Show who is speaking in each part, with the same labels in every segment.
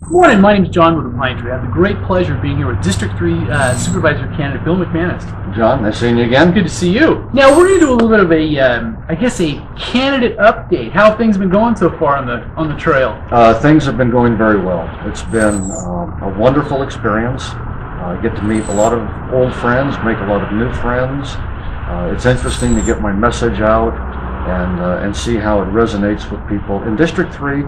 Speaker 1: Morning, my name is John with the Pine Tree. I have the great pleasure of being here with District 3 Supervisor Candidate Bill McManus.
Speaker 2: John, nice seeing you again.
Speaker 1: Good to see you. Now, we're going to do a little bit of a, I guess, a candidate update. How have things been going so far on the trail?
Speaker 2: Things have been going very well. It's been a wonderful experience. I get to meet a lot of old friends, make a lot of new friends. It's interesting to get my message out and see how it resonates with people in District 3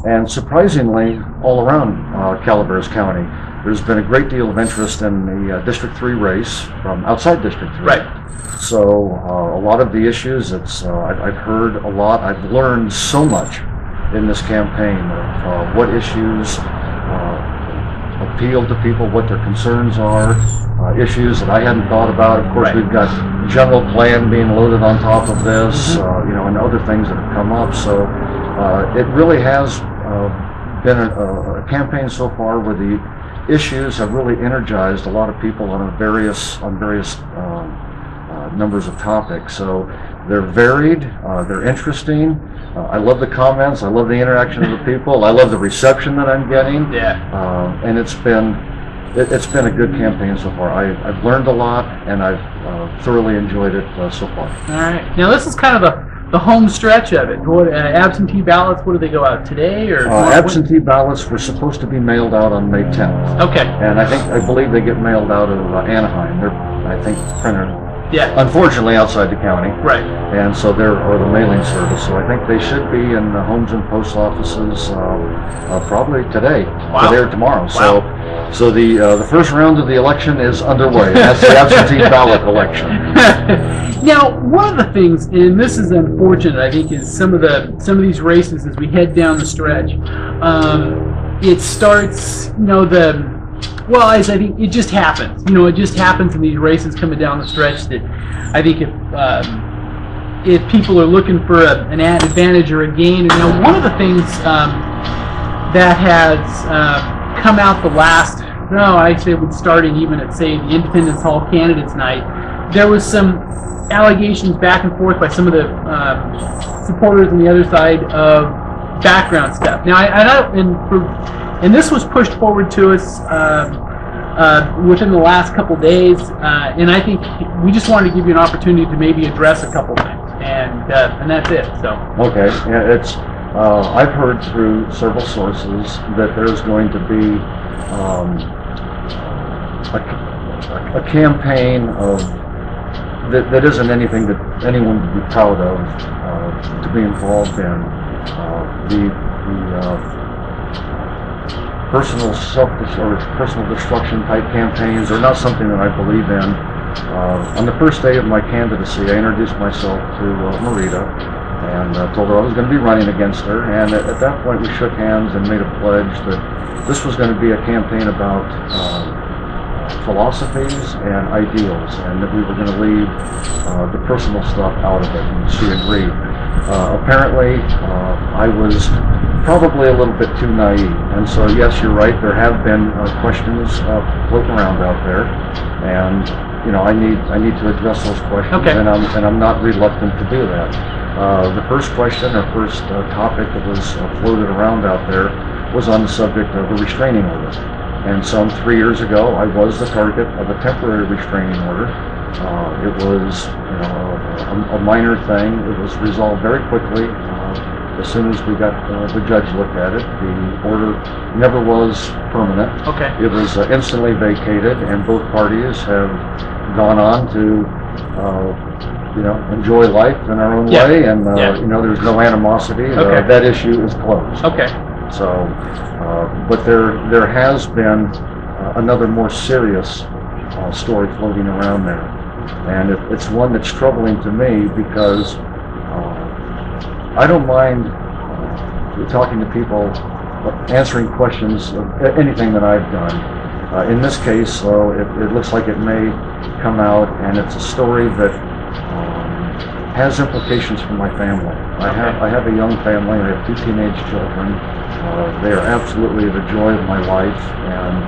Speaker 2: and surprisingly all around Calaveras County. There's been a great deal of interest in the District 3 race from outside District 3.
Speaker 1: Right.
Speaker 2: So a lot of the issues, I've heard a lot. I've learned so much in this campaign of what issues appeal to people, what their concerns are, issues that I hadn't thought about. Of course, We've got general plan being loaded on top of this, and other things that have come up. So it really has been a campaign so far where the issues have really energized a lot of people on various numbers of topics. So they're varied, they're interesting. I love the comments, I love the interaction of the people, I love the reception that I'm getting.
Speaker 1: Yeah.
Speaker 2: And it's been a good campaign so far. I've learned a lot, and I've thoroughly enjoyed it so far.
Speaker 1: All right. Now, this is kind of the home stretch of it. What, absentee ballots, what do they go out today? Or
Speaker 2: absentee ballots were supposed to be mailed out on May 10th.
Speaker 1: Okay.
Speaker 2: And I believe they get mailed out of Anaheim. They're, I think, printed.
Speaker 1: Yeah.
Speaker 2: Unfortunately, outside the county.
Speaker 1: Right.
Speaker 2: And so or the mailing service. So I think they should be in the homes and post offices probably today.
Speaker 1: Wow.
Speaker 2: Today or tomorrow.
Speaker 1: Wow.
Speaker 2: So the first round of the election is underway. That's the absentee ballot election.
Speaker 1: Now, one of the things, and this is unfortunate, I think, is some of these races as we head down the stretch. It starts, as I think it just happens. It just happens in these races coming down the stretch that I think if people are looking for an advantage or a gain, and one of the things that has come out the last, I'd say starting even at, say, the Independence Hall Candidates Night, there was some allegations back and forth by some of the supporters on the other side of background stuff. Now, and this was pushed forward to us within the last couple days, and I think we just wanted to give you an opportunity to maybe address a couple things, and that's it. So. Okay,
Speaker 2: yeah, I've heard through several sources that there's going to be a campaign of that isn't anything that anyone would be proud of to be involved in. Personal personal destruction type campaigns are not something that I believe in. On the first day of my candidacy, I introduced myself to Marita and told her I was going to be running against her. And at that point, we shook hands and made a pledge that this was going to be a campaign about philosophies and ideals, and that we were going to leave the personal stuff out of it, and she agreed. Apparently, I was probably a little bit too naive, and so yes, you're right, there have been questions floating around out there, and I need to address those questions.
Speaker 1: Okay.
Speaker 2: and I'm not reluctant to do that. The first question, or first topic that was floated around out there was on the subject of a restraining order. And some 3 years ago, I was the target of a temporary restraining order. It was a minor thing. It was resolved very quickly. As soon as we got the judge looked at it, the order never was permanent.
Speaker 1: Okay.
Speaker 2: It was instantly vacated, and both parties have gone on to enjoy life in our own way, and there's no animosity.
Speaker 1: Okay.
Speaker 2: That issue is closed.
Speaker 1: Okay.
Speaker 2: So, but there has been another more serious story floating around there, and it's one that's troubling to me because I don't mind talking to people, answering questions of anything that I've done. In this case, though, it looks like it may come out, and it's a story that has implications for my family. I have a young family. I have 2 teenage children. They are absolutely the joy of my life, and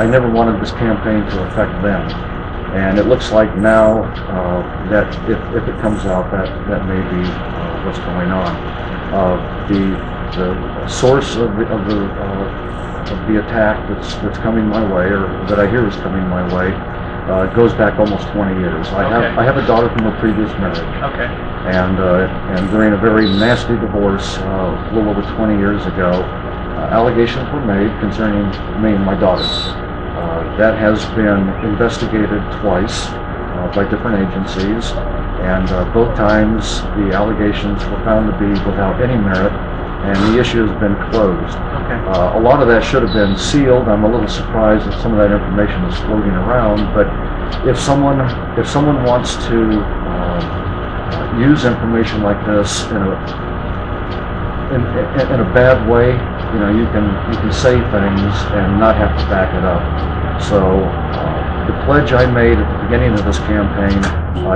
Speaker 2: I never wanted this campaign to affect them. And it looks like now that if it comes out, that may be what's going on. The source of the attack that's coming my way, or that I hear is coming my way, goes back almost 20 years. I have a daughter from a previous marriage.
Speaker 1: Okay.
Speaker 2: And during a very nasty divorce a little over 20 years ago, allegations were made concerning me and my daughter. That has been investigated twice by different agencies, and both times the allegations were found to be without any merit, and the issue has been closed.
Speaker 1: Okay.
Speaker 2: A lot of that should have been sealed. I'm a little surprised that some of that information is floating around, but if someone wants to use information like this in a bad way, you can say things and not have to back it up. So the pledge I made at the beginning of this campaign,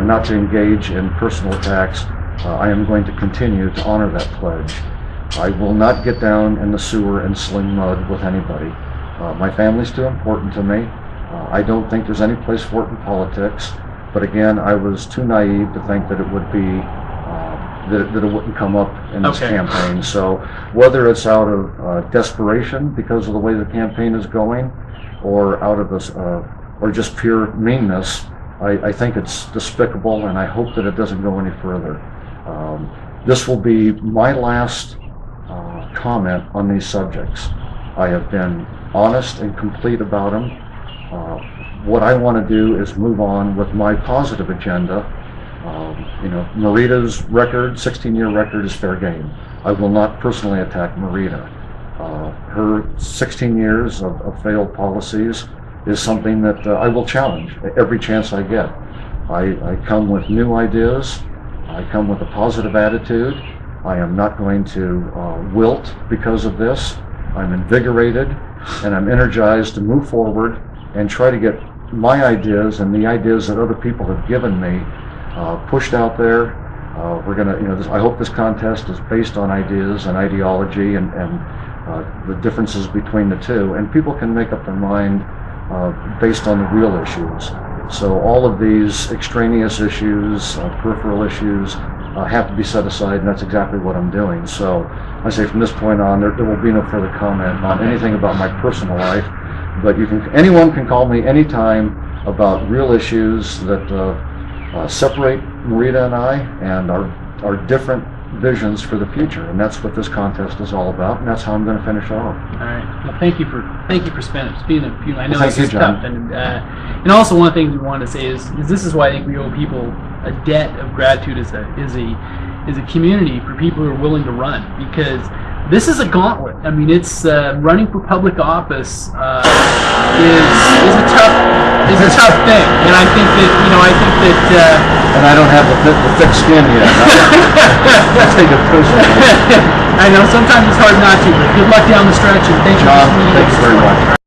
Speaker 2: not to engage in personal attacks, I am going to continue to honor that pledge. I will not get down in the sewer and sling mud with anybody. My family's too important to me. I don't think there's any place for it in politics. But again, I was too naive to think that it would be that it wouldn't come up in this campaign. So whether it's out of desperation because of the way the campaign is going, or out of this, or just pure meanness, I think it's despicable, and I hope that it doesn't go any further. This will be my last comment on these subjects. I have been honest and complete about them. What I want to do is move on with my positive agenda. Marita's record, 16-year record, is fair game. I will not personally attack Marita. Her 16 years of failed policies is something that I will challenge every chance I get. I come with new ideas. I come with a positive attitude. I am not going to wilt because of this. I'm invigorated and I'm energized to move forward and try to get my ideas and the ideas that other people have given me pushed out there. We're gonna, I hope this contest is based on ideas and ideology and the differences between the two, and people can make up their mind based on the real issues. So all of these extraneous issues, peripheral issues, have to be set aside, and that's exactly what I'm doing. So I say from this point on, there will be no further comment on anything about my personal life. But anyone can call me anytime about real issues that separate Marita and I, and our different visions for the future, and that's what this contest is all about, and that's how I'm going to finish off.
Speaker 1: All right. Well, thank you for speaking a few. I know
Speaker 2: this
Speaker 1: is tough, and also one of the things we want to say is this is why I think we owe people a debt of gratitude as a community for people who are willing to run, because this is a gauntlet. I mean, it's running for public office is a tough thing, and I think that
Speaker 2: and I don't have the thick skin yet. Let's take a personal.
Speaker 1: I know sometimes it's hard not to, but good luck down the stretch, and thank you.
Speaker 2: John, thanks very much.